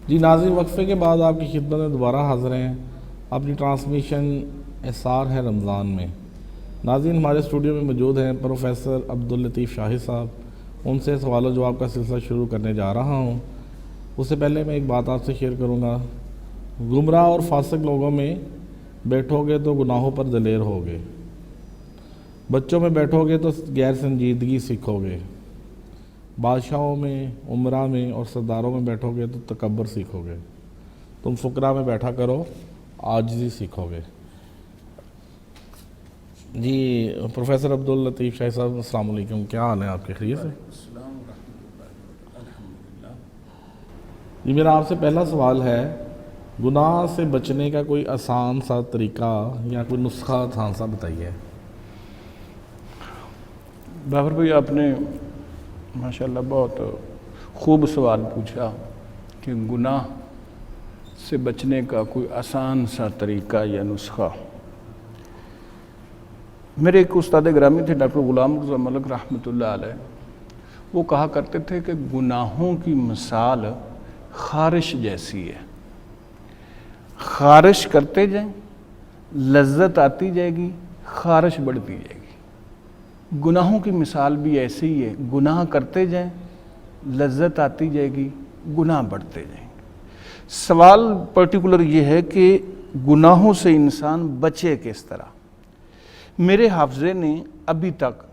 جی ناظرین، وقفے کے بعد آپ کی خدمت میں دوبارہ حاضر ہیں اپنی ٹرانسمیشن احسار ہے رمضان میں۔ ناظرین، ہمارے اسٹوڈیو میں موجود ہیں پروفیسر عبداللطیف شاہد صاحب۔ ان سے سوال و جواب کا سلسلہ شروع کرنے جا رہا ہوں۔ اس سے پہلے میں ایک بات آپ سے شیئر کروں گا۔ گمراہ اور فاسق لوگوں میں بیٹھو گے تو گناہوں پر دلیر ہوگے، بچوں میں بیٹھو گے تو غیر سنجیدگی سیکھو گے، بادشاہوں میں، عمرہ میں اور سرداروں میں بیٹھو گے تو تکبر سیکھو گے، تم فقراء میں بیٹھا کرو عاجزی سیکھو گے۔ جی پروفیسر عبداللطیف شاہد صاحب، السلام علیکم، کیا حال ہے آپ کے؟ خیریت سے؟ السلام ورحمۃ اللہ، الحمدللہ۔ جی میرا آپ سے پہلا سوال ہے، گناہ سے بچنے کا کوئی آسان سا طریقہ یا کوئی نسخہ آسان سا بتائیے۔ بابر بھائی، آپ نے ماشاءاللہ بہت خوب سوال پوچھا کہ گناہ سے بچنے کا کوئی آسان سا طریقہ یا نسخہ۔ میرے ایک استاد گرامی تھے ڈاکٹر غلام رضا ملک رحمۃ اللہ علیہ، وہ کہا کرتے تھے کہ گناہوں کی مثال خارش جیسی ہے، خارش کرتے جائیں لذت آتی جائے گی، خارش بڑھتی جائے گی۔ گناہوں کی مثال بھی ایسے ہی ہے، گناہ کرتے جائیں لذت آتی جائے گی، گناہ بڑھتے جائیں گے۔ سوال پرٹیکولر یہ ہے کہ گناہوں سے انسان بچے کس طرح۔ میرے حافظے نے ابھی تک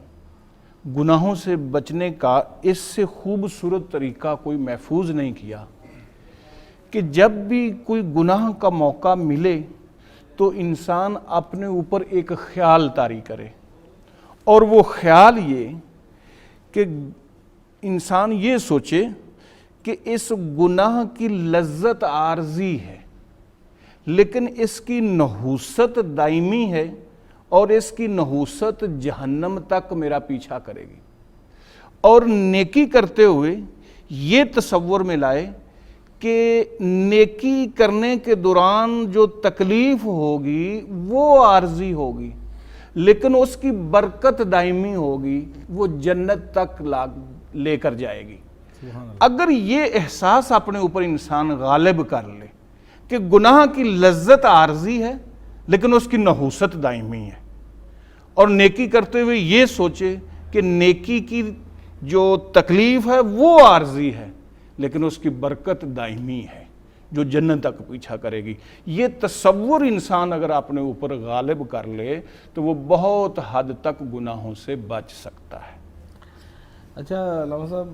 گناہوں سے بچنے کا اس سے خوبصورت طریقہ کوئی محفوظ نہیں کیا کہ جب بھی کوئی گناہ کا موقع ملے تو انسان اپنے اوپر ایک خیال طاری کرے، اور وہ خیال یہ کہ انسان یہ سوچے کہ اس گناہ کی لذت عارضی ہے لیکن اس کی نحوست دائمی ہے، اور اس کی نحوست جہنم تک میرا پیچھا کرے گی۔ اور نیکی کرتے ہوئے یہ تصور میں لائے کہ نیکی کرنے کے دوران جو تکلیف ہوگی وہ عارضی ہوگی لیکن اس کی برکت دائمی ہوگی، وہ جنت تک لے کر جائے گی۔ اگر یہ احساس اپنے اوپر انسان غالب کر لے کہ گناہ کی لذت عارضی ہے لیکن اس کی نحوست دائمی ہے، اور نیکی کرتے ہوئے یہ سوچے کہ نیکی کی جو تکلیف ہے وہ عارضی ہے لیکن اس کی برکت دائمی ہے جو جنت تک پیچھا کرے گی، یہ تصور انسان اگر اپنے اوپر غالب کر لے تو وہ بہت حد تک گناہوں سے بچ سکتا ہے۔ اچھا علامہ صاحب،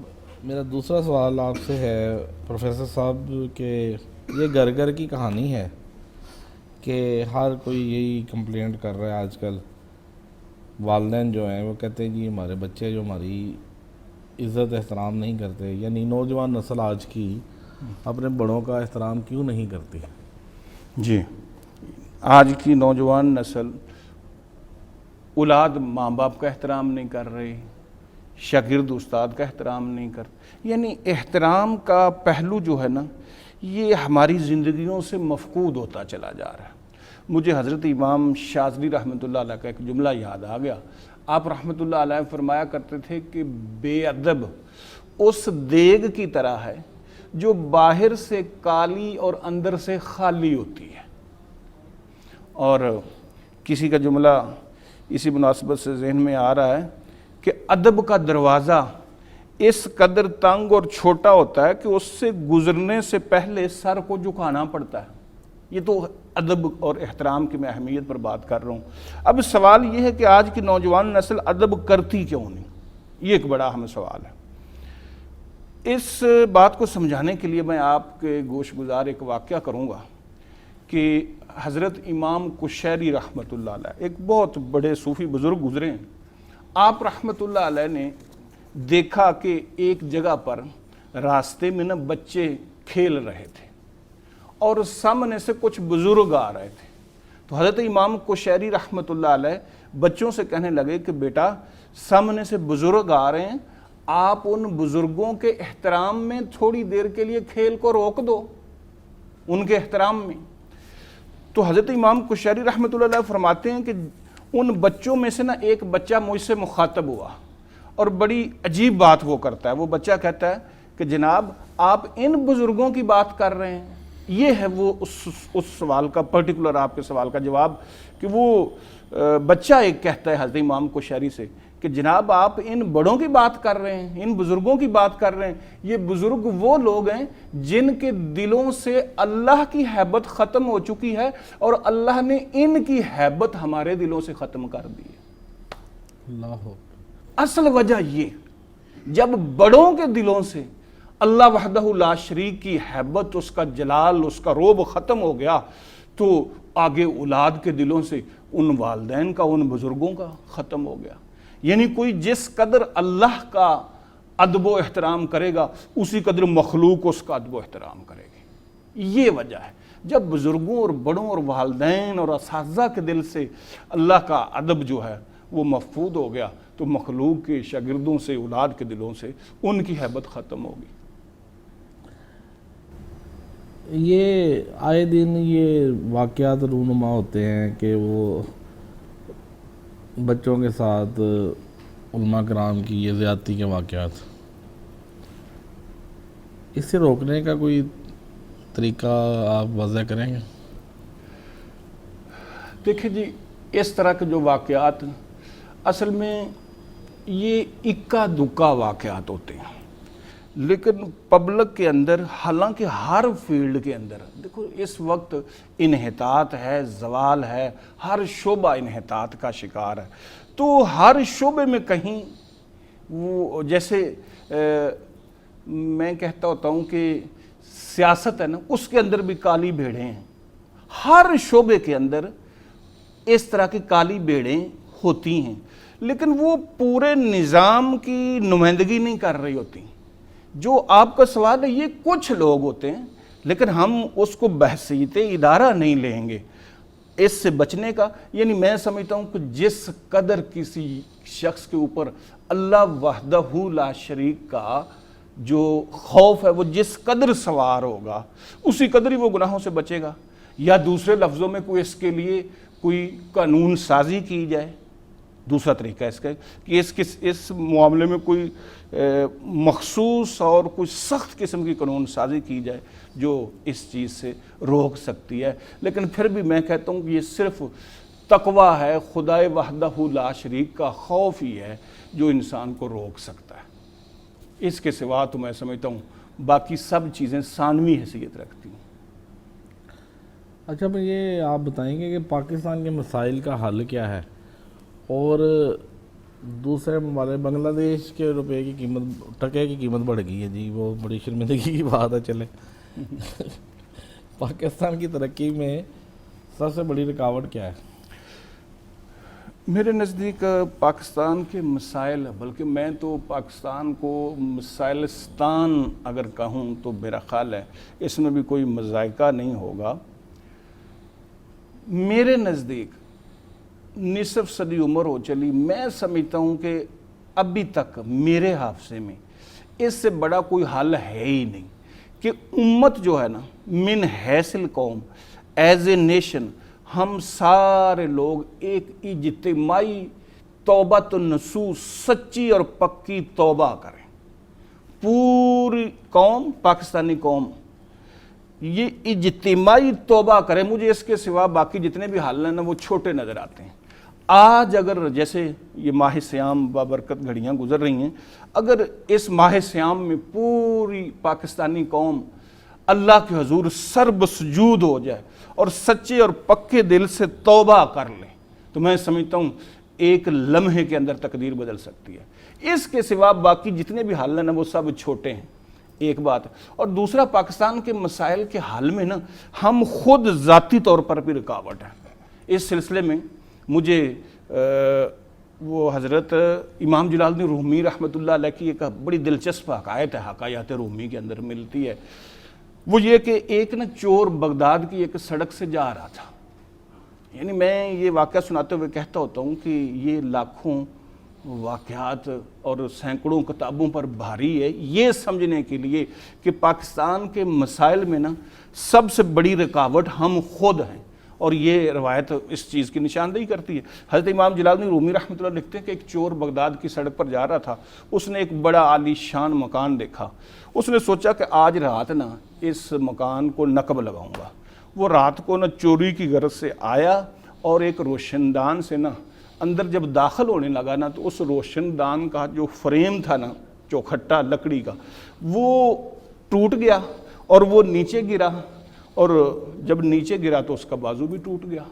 میرا دوسرا سوال آپ سے ہے پروفیسر صاحب کہ یہ گھر گھر کی کہانی ہے کہ ہر کوئی یہی کمپلینٹ کر رہا ہے آج کل۔ والدین جو ہیں وہ کہتے ہیں جی ہمارے بچے جو ہماری عزت احترام نہیں کرتے، یعنی نوجوان نسل آج کی اپنے بڑوں کا احترام کیوں نہیں کرتی؟ جی، آج کی نوجوان نسل اولاد ماں باپ کا احترام نہیں کر رہی، شاگرد استاد کا احترام نہیں کرتے، یعنی احترام کا پہلو جو ہے نا یہ ہماری زندگیوں سے مفقود ہوتا چلا جا رہا ہے۔ مجھے حضرت امام شاذلی رحمۃ اللہ علیہ کا ایک جملہ یاد آ گیا۔ آپ رحمۃ اللہ علیہ فرمایا کرتے تھے کہ بے ادب اس دیگ کی طرح ہے جو باہر سے کالی اور اندر سے خالی ہوتی ہے۔ اور کسی کا جملہ اسی مناسبت سے ذہن میں آ رہا ہے کہ ادب کا دروازہ اس قدر تنگ اور چھوٹا ہوتا ہے کہ اس سے گزرنے سے پہلے سر کو جھکانا پڑتا ہے۔ یہ تو ادب اور احترام کی میں اہمیت پر بات کر رہا ہوں۔ اب سوال یہ ہے کہ آج کی نوجوان نسل ادب کرتی کیوں نہیں؟ یہ ایک بڑا اہم سوال ہے۔ اس بات کو سمجھانے کے لیے میں آپ کے گوش گزار ایک واقعہ کروں گا کہ حضرت امام کشیری رحمۃ اللہ علیہ ایک بہت بڑے صوفی بزرگ گزرے ہیں۔ آپ رحمۃ اللہ علیہ نے دیکھا کہ ایک جگہ پر راستے میں نا بچے کھیل رہے تھے اور سامنے سے کچھ بزرگ آ رہے تھے، تو حضرت امام کشیری رحمۃ اللہ علیہ بچوں سے کہنے لگے کہ بیٹا سامنے سے بزرگ آ رہے ہیں، آپ ان بزرگوں کے احترام میں تھوڑی دیر کے لیے کھیل کو روک دو، ان کے احترام میں۔ تو حضرت امام کشیری رحمۃ اللہ علیہ فرماتے ہیں کہ ان بچوں میں سے نا ایک بچہ مجھ سے مخاطب ہوا اور بڑی عجیب بات وہ کرتا ہے۔ وہ بچہ کہتا ہے کہ جناب آپ ان بزرگوں کی بات کر رہے ہیں. یہ ہے وہ اس سوال کا پرٹیکولر آپ کے سوال کا جواب کہ وہ بچہ ایک کہتا ہے حضرت امام کوشیری سے کہ جناب آپ ان بڑوں کی بات کر رہے ہیں, ان بزرگوں کی بات کر رہے ہیں, یہ بزرگ وہ لوگ ہیں جن کے دلوں سے اللہ کی ہیبت ختم ہو چکی ہے اور اللہ نے ان کی ہیبت ہمارے دلوں سے ختم کر دی ہے. اللہ. اصل وجہ یہ, جب بڑوں کے دلوں سے اللہ وحدہ لا شریک کی ہیبت, اس کا جلال, اس کا روب ختم ہو گیا تو آگے اولاد کے دلوں سے ان والدین کا, ان بزرگوں کا ختم ہو گیا. یعنی کوئی جس قدر اللہ کا ادب و احترام کرے گا اسی قدر مخلوق اس کا ادب و احترام کرے گی. یہ وجہ ہے جب بزرگوں اور بڑوں اور والدین اور اساتذہ کے دل سے اللہ کا ادب جو ہے وہ محفوظ ہو گیا تو مخلوق کے شاگردوں سے, اولاد کے دلوں سے ان کی ہیبت ختم ہوگی. یہ آئے دن یہ واقعات رونما ہوتے ہیں کہ وہ بچوں کے ساتھ علماء کرام کی یہ زیادتی کے واقعات, اس سے روکنے کا کوئی طریقہ آپ وضع کریں گے؟ دیکھیں جی, اس طرح کے جو واقعات اصل میں یہ اکا دکا واقعات ہوتے ہیں, لیکن پبلک کے اندر, حالانکہ ہر فیلڈ کے اندر دیکھو اس وقت انحطاط ہے, زوال ہے, ہر شعبہ انحطاط کا شکار ہے. تو ہر شعبے میں کہیں وہ جیسے میں کہتا ہوتا ہوں کہ سیاست ہے نا, اس کے اندر بھی کالی بھیڑیں ہیں. ہر شعبے کے اندر اس طرح کی کالی بھیڑیں ہوتی ہیں, لیکن وہ پورے نظام کی نمائندگی نہیں کر رہی ہوتی. جو آپ کا سوال ہے یہ کچھ لوگ ہوتے ہیں, لیکن ہم اس کو بحثیت ادارہ نہیں لیں گے. اس سے بچنے کا, یعنی میں سمجھتا ہوں کہ جس قدر کسی شخص کے اوپر اللہ وحدہ لا شریک کا جو خوف ہے وہ جس قدر سوار ہوگا اسی قدر ہی وہ گناہوں سے بچے گا. یا دوسرے لفظوں میں کوئی اس کے لیے کوئی قانون سازی کی جائے. دوسرا طریقہ اس کا کہ اس معاملے میں کوئی مخصوص اور کوئی سخت قسم کی قانون سازی کی جائے جو اس چیز سے روک سکتی ہے. لیکن پھر بھی میں کہتا ہوں کہ یہ صرف تقویٰ ہے, خدائے وحدہ لا شریک کا خوف ہی ہے جو انسان کو روک سکتا ہے. اس کے سوا تو میں سمجھتا ہوں باقی سب چیزیں ثانوی حیثیت رکھتی ہیں. اچھا, میں یہ آپ بتائیں گے کہ پاکستان کے مسائل کا حل کیا ہے؟ اور دوسرے ممالک, بنگلہ دیش کے روپے کی قیمت, ٹکے کی قیمت بڑھ گئی ہے جی, وہ بڑی شرمندگی کی بات ہے. چلے پاکستان کی ترقی میں سب سے بڑی رکاوٹ کیا ہے؟ میرے نزدیک پاکستان کے مسائل, بلکہ میں تو پاکستان کو مسائلستان اگر کہوں تو میرا خیال ہے اس میں بھی کوئی مذائقہ نہیں ہوگا. میرے نزدیک نصف صدی عمر ہو چلی, میں سمجھتا ہوں کہ ابھی تک میرے حافظے میں اس سے بڑا کوئی حل ہے ہی نہیں کہ امت جو ہے نا, من حیث القوم, ایز اے نیشن, ہم سارے لوگ ایک اجتماعی توبۃ النصوص, سچی اور پکی توبہ کریں. پوری قوم, پاکستانی قوم یہ اجتماعی توبہ کرے. مجھے اس کے سوا باقی جتنے بھی حل ہیں نا وہ چھوٹے نظر آتے ہیں. آج اگر جیسے یہ ماہ سیام بابرکت گھڑیاں گزر رہی ہیں, اگر اس ماہ سیام میں پوری پاکستانی قوم اللہ کے حضور سر بسجود ہو جائے اور سچے اور پکے دل سے توبہ کر لیں تو میں سمجھتا ہوں ایک لمحے کے اندر تقدیر بدل سکتی ہے. اس کے سوا باقی جتنے بھی حل ہیں نا وہ سب چھوٹے ہیں. ایک بات. اور دوسرا, پاکستان کے مسائل کے حل میں نا ہم خود ذاتی طور پر بھی رکاوٹ ہے. اس سلسلے میں مجھے وہ حضرت امام جلال الدین رومی رحمۃ اللہ علیہ کی ایک بڑی دلچسپ حکایت ہے, حکایات رومی کے اندر ملتی ہے. وہ یہ کہ ایک نا چور بغداد کی ایک سڑک سے جا رہا تھا. یعنی میں یہ واقعہ سناتے ہوئے کہتا ہوتا ہوں کہ یہ لاکھوں واقعات اور سینکڑوں کتابوں پر بھاری ہے یہ سمجھنے کے لیے کہ پاکستان کے مسائل میں نا سب سے بڑی رکاوٹ ہم خود ہیں اور یہ روایت اس چیز کی نشاندہی کرتی ہے۔ حضرت امام جلال الدین رومی رحمۃ اللہ لکھتے ہیں کہ ایک چور بغداد کی سڑک پر جا رہا تھا، اس نے ایک بڑا عالی شان مکان دیکھا، اس نے سوچا کہ آج رات نا اس مکان کو نقب لگاؤں گا۔ وہ رات کو نا چوری کی غرض سے آیا اور ایک روشن دان سے نا اندر جب داخل ہونے لگا نا تو اس روشن دان کا جو فریم تھا نا چوکھٹا لکڑی کا وہ ٹوٹ گیا اور وہ نیچے گرا، اور جب نیچے گرا تو اس کا بازو بھی ٹوٹ گیا۔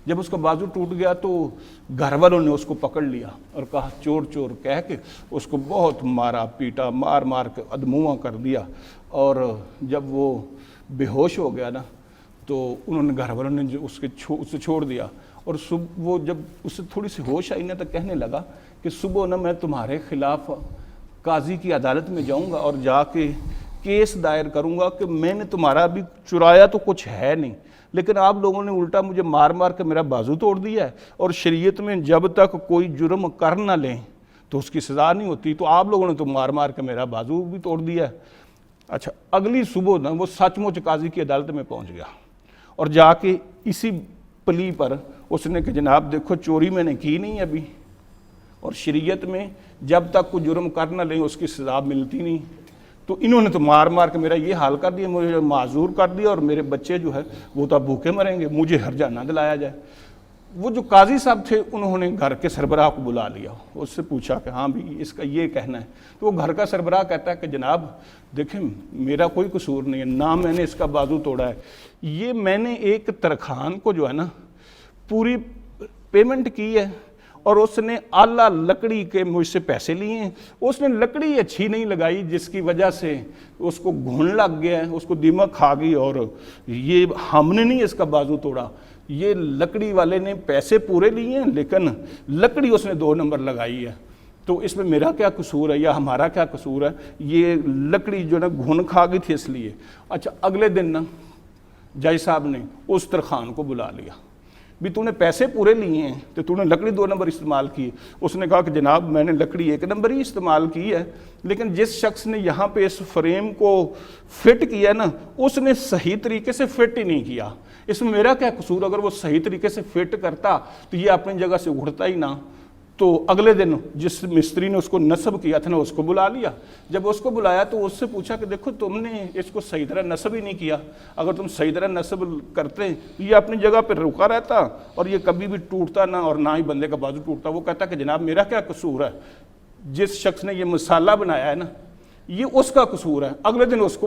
جب اس کا بازو ٹوٹ گیا تو گھر والوں نے اس کو پکڑ لیا اور کہا چور چور کہہ کے اس کو بہت مارا پیٹا، مار مار کے ادمواں کر دیا، اور جب وہ بے ہوش ہو گیا نا تو انہوں نے گھر والوں نے اسے چھوڑ دیا، اور صبح وہ جب اسے تھوڑی سی ہوش آئی نا تو کہنے لگا کہ صبح نا میں تمہارے خلاف قاضی کی عدالت میں جاؤں گا اور جا کے کیس دائر کروں گا کہ میں نے تمہارا بھی چرایا تو کچھ ہے نہیں، لیکن آپ لوگوں نے الٹا مجھے مار مار کے میرا بازو توڑ دیا ہے، اور شریعت میں جب تک کوئی جرم کر نہ لیں تو اس کی سزا نہیں ہوتی، تو آپ لوگوں نے تو مار مار کے میرا بازو بھی توڑ دیا ہے۔ اچھا، اگلی صبح نا وہ سچ مچ قاضی کی عدالت میں پہنچ گیا، اور جا کے اسی پلی پر اس نے کہ جناب دیکھو چوری میں نے کی نہیں ابھی، اور شریعت میں جب تک کوئی جرم کر نہ لیں اس کی سزا ملتی نہیں، تو انہوں نے تو مار مار کے میرا یہ حال کر دیا، مجھے معذور کر دیا، اور میرے بچے جو ہے وہ تو بھوکے مریں گے، مجھے ہرجہ نہ دلایا جائے۔ وہ جو قاضی صاحب تھے انہوں نے گھر کے سربراہ کو بلا لیا، اس سے پوچھا کہ ہاں بھی اس کا یہ کہنا ہے، تو وہ گھر کا سربراہ کہتا ہے کہ جناب دیکھیں میرا کوئی قصور نہیں ہے، نہ میں نے اس کا بازو توڑا ہے، یہ میں نے ایک ترخان کو جو ہے نا پوری پیمنٹ کی ہے، اور اس نے اعلیٰ لکڑی کے مجھ سے پیسے لیے ہیں، اس نے لکڑی اچھی نہیں لگائی جس کی وجہ سے اس کو گھن لگ گیا ہے، اس کو دیمک کھا گئی، اور یہ ہم نے نہیں اس کا بازو توڑا، یہ لکڑی والے نے پیسے پورے لیے ہیں لیکن لکڑی اس نے 2 نمبر لگائی ہے، تو اس میں میرا کیا قصور ہے یا ہمارا کیا قصور ہے، یہ لکڑی جو نا گھن کھا گئی تھی اس لیے۔ اچھا، اگلے دن نا جج صاحب نے اس ترخان کو بلا لیا، بھی تو نے پیسے پورے لیے ہیں تو تو نے لکڑی 2 نمبر استعمال کی۔ اس نے کہا کہ جناب میں نے لکڑی 1 نمبر ہی استعمال کی ہے، لیکن جس شخص نے یہاں پہ اس فریم کو فٹ کیا نا اس نے صحیح طریقے سے فٹ ہی نہیں کیا، اس میں میرا کیا قصور؟ اگر وہ صحیح طریقے سے فٹ کرتا تو یہ اپنی جگہ سے اڑتا ہی نہ۔ تو اگلے دن جس مستری نے اس کو نصب کیا تھا نا اس کو بلا لیا، جب اس کو بلایا تو اس سے پوچھا کہ دیکھو تم نے اس کو صحیح طرح نصب ہی نہیں کیا، اگر تم صحیح طرح نصب کرتے یہ اپنی جگہ پہ رکا رہتا اور یہ کبھی بھی ٹوٹتا نہ، اور نہ ہی بندے کا بازو ٹوٹتا۔ وہ کہتا کہ جناب میرا کیا قصور ہے، جس شخص نے یہ مسالہ بنایا ہے نا یہ اس کا قصور ہے۔ اگلے دن اس کو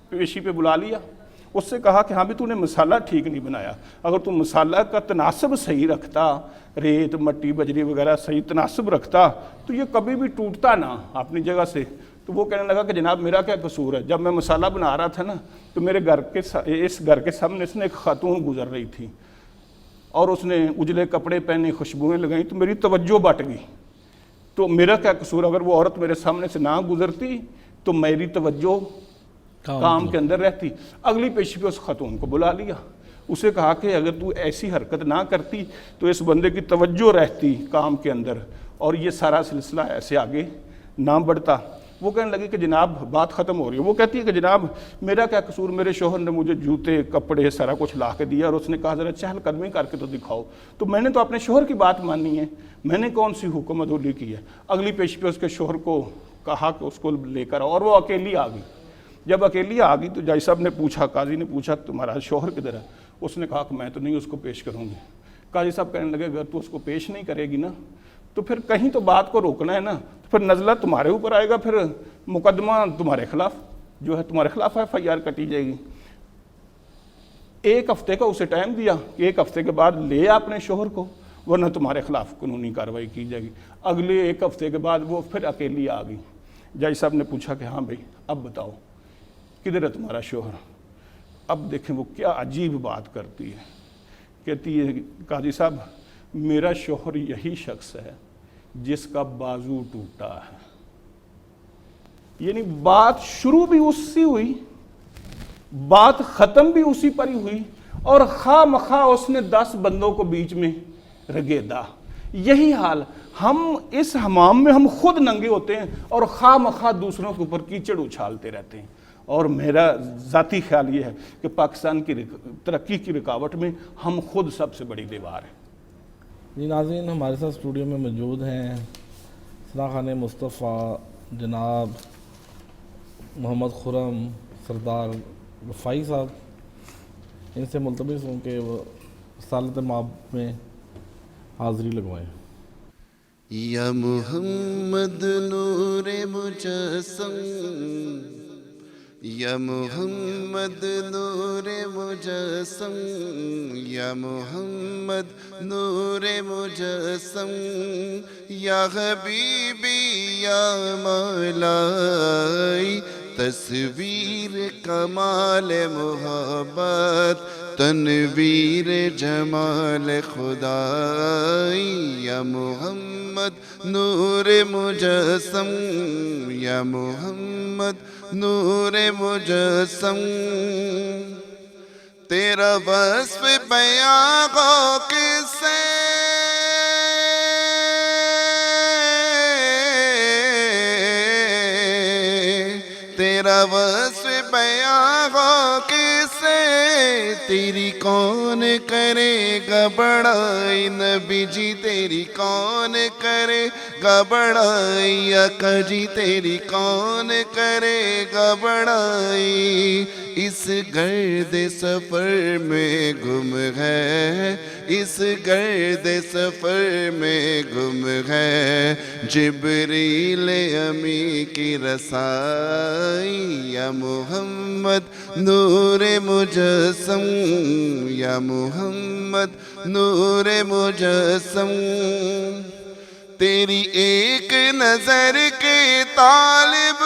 پیشی پہ بلا لیا، اس سے کہا کہ ہاں بھی تو نے مسالہ ٹھیک نہیں بنایا، اگر تو مسالہ کا تناسب صحیح رکھتا، ریت مٹی بجری وغیرہ صحیح تناسب رکھتا تو یہ کبھی بھی ٹوٹتا نہ اپنی جگہ سے۔ تو وہ کہنے لگا کہ جناب میرا کیا قصور ہے، جب میں مسالہ بنا رہا تھا نا تو میرے اس گھر کے سامنے سے ایک خاتون گزر رہی تھی اور اس نے اجلے کپڑے پہنے، خوشبوئیں لگائیں، تو میری توجہ بٹ گئی، تو میرا کیا قصور؟ اگر وہ عورت میرے سامنے سے نہ گزرتی تو میری توجہ کام کے اندر رہتی۔ اگلی پیشی پہ اس خاتون کو بلا لیا، اسے کہا کہ اگر تو ایسی حرکت نہ کرتی تو اس بندے کی توجہ رہتی کام کے اندر اور یہ سارا سلسلہ ایسے آگے نہ بڑھتا۔ وہ کہنے لگے کہ جناب بات ختم ہو رہی ہے۔ وہ کہتی ہے کہ جناب میرا کیا قصور، میرے شوہر نے مجھے جوتے کپڑے سارا کچھ لا کے دیا اور اس نے کہا ذرا چہل قدمی کر کے تو دکھاؤ، تو میں نے تو اپنے شوہر کی بات مانی ہے، میں نے کون سی حکم عدولی کی ہے۔ اگلی پیشی پہ اس کے شوہر کو کہا کہ اس کو لے کر آؤ، اور وہ اکیلی آ گئی۔ جب اکیلی آ گئی تو جج صاحب نے پوچھا، قاضی نے پوچھا تمہارا شوہر کدھر ہے؟ اس نے کہا کہ میں تو نہیں اس کو پیش کروں گی۔ قاضی صاحب کہنے لگے اگر تو اس کو پیش نہیں کرے گی نا تو پھر کہیں تو بات کو روکنا ہے نا، تو پھر نزلہ تمہارے اوپر آئے گا، پھر مقدمہ تمہارے خلاف جو ہے تمہارے خلاف FIR کٹی جائے گی۔ 1 ہفتے کا اسے ٹائم دیا کہ 1 ہفتے کے بعد لے اپنے شوہر کو، ورنہ تمہارے خلاف قانونی کارروائی کی جائے گی۔ اگلے 1 ہفتے کے بعد وہ پھر اکیلی آ گئی۔ جج صاحب نے پوچھا کہ ہاں بھائی اب بتاؤ کدھر ہے تمہارا شوہر؟ اب دیکھیں وہ کیا عجیب بات کرتی ہے، کہتی ہے قاضی صاحب میرا شوہر یہی شخص ہے جس کا بازو ٹوٹا ہے۔ یعنی بات شروع بھی اس سے ہوئی، بات ختم بھی اسی پر ہی ہوئی، اور خواہ مخواہ اس نے 10 بندوں کو بیچ میں رگیدا۔ یہی حال ہم اس حمام میں ہم خود ننگے ہوتے ہیں اور خواہ مخواہ دوسروں کے اوپر کیچڑ اچھالتے رہتے ہیں، اور میرا ذاتی خیال یہ ہے کہ پاکستان کی ترقی کی رکاوٹ میں ہم خود سب سے بڑی دیوار ہیں۔ جی ناظرین، ہمارے ساتھ اسٹوڈیو میں موجود ہیں اصلاح خان مصطفیٰ جناب محمد خرم سردار رفاعی صاحب، ان سے ملتمس ہوں کہ وہ رسالت مآب میں حاضری لگوائیں۔ یا محمد نور مجسم، یا محمد نور مجسم، یا محمد نور مجسم، یا حبیبی یا مولائی، تصویر کمال محبت، تنویر جمال خدائی، یا محمد نور مجسم، یا محمد نور مجسم، تیرا وصف بیاں ہو کس سے، تیرا وصف بیاں ہو کس سے، تیری کون کرے گا بڑائی، نبی جی تیری کون کرے گا بڑائی، آقا جی تیری کون کرے گا بڑائی، اس گرد سفر میں گم ہے، اس گرد سفر میں گم ہے، جبریل امی کی رسائی، یا محمد نور مجسم، یا محمد نور مجسم، تیری ایک نظر کے طالب،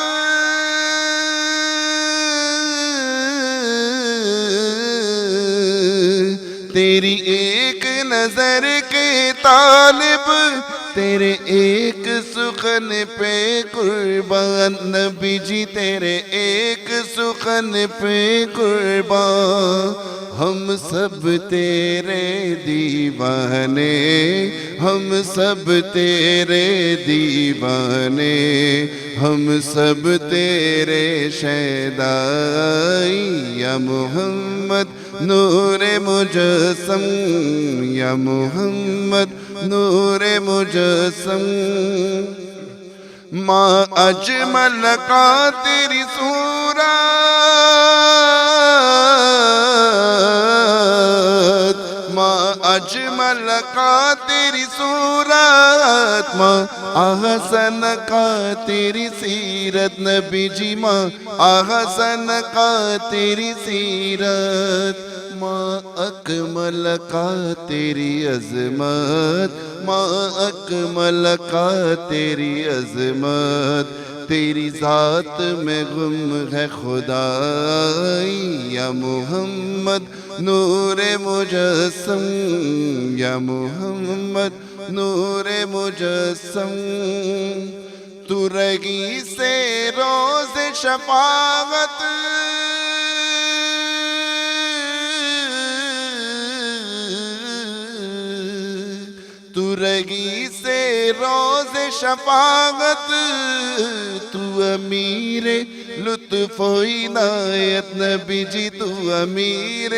تیری ایک نظر کے طالب، تیرے ایک سخن پہ قربان، نبی جی تیرے ایک سخن پہ قربان، ہم سب تیرے دیوانے، ہم سب تیرے دیوانے، ہم سب تیرے شیدائی، یا محمد نور مجسم، یا محمد نور مجسم، ماں اجمل کا تیری صورت، ماں اجمل کا تیری صورت، ماں احسن کا تیری سیرت، نبی جی ماں احسن کا تیری سیرت، ماں اکمل کا تیری عظمت، ماں اکمل کا تیری عظمت، تیری ذات میں گم ہے خدائی، یا محمد نور مجسم، یا محمد نور مجسم، تو رگی سے روز شفاعت، تو رگی سے روز شفاعت، تو امیر لطف و عنایت، نبی جی تو امیر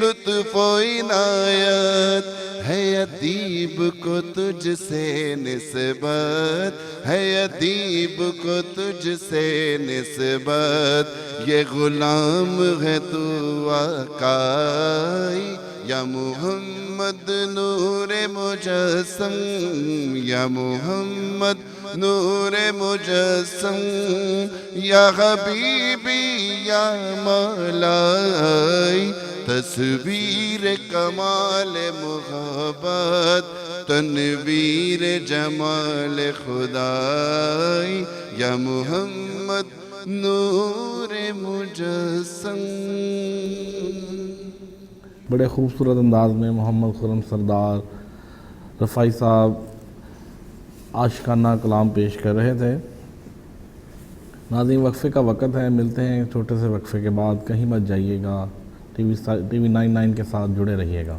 لطف و عنایت، ہے ادیب کو تجھ سے نسبت، ہے ادیب کو تجھ سے نسبت، یہ غلام ہے تو آقائی، یا محمد نور مجسم، یا محمد نور مجسم، یا حبیبی یا مولائی، تصویر کمال محبت، تنویر جمال خدائی، یا محمد نور مجسم۔ بڑے خوبصورت انداز میں محمد خرم سردار رفاعی صاحب عاشقانہ کلام پیش کر رہے تھے۔ ناظرین، وقفے کا وقت ہے، ملتے ہیں چھوٹے سے وقفے کے بعد، کہیں مت جائیے گا، ٹی وی 99 کے ساتھ جڑے رہیے گا۔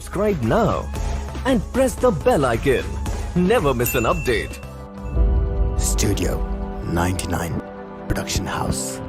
subscribe now and press the bell icon. Never miss an update. Studio 99 Production House.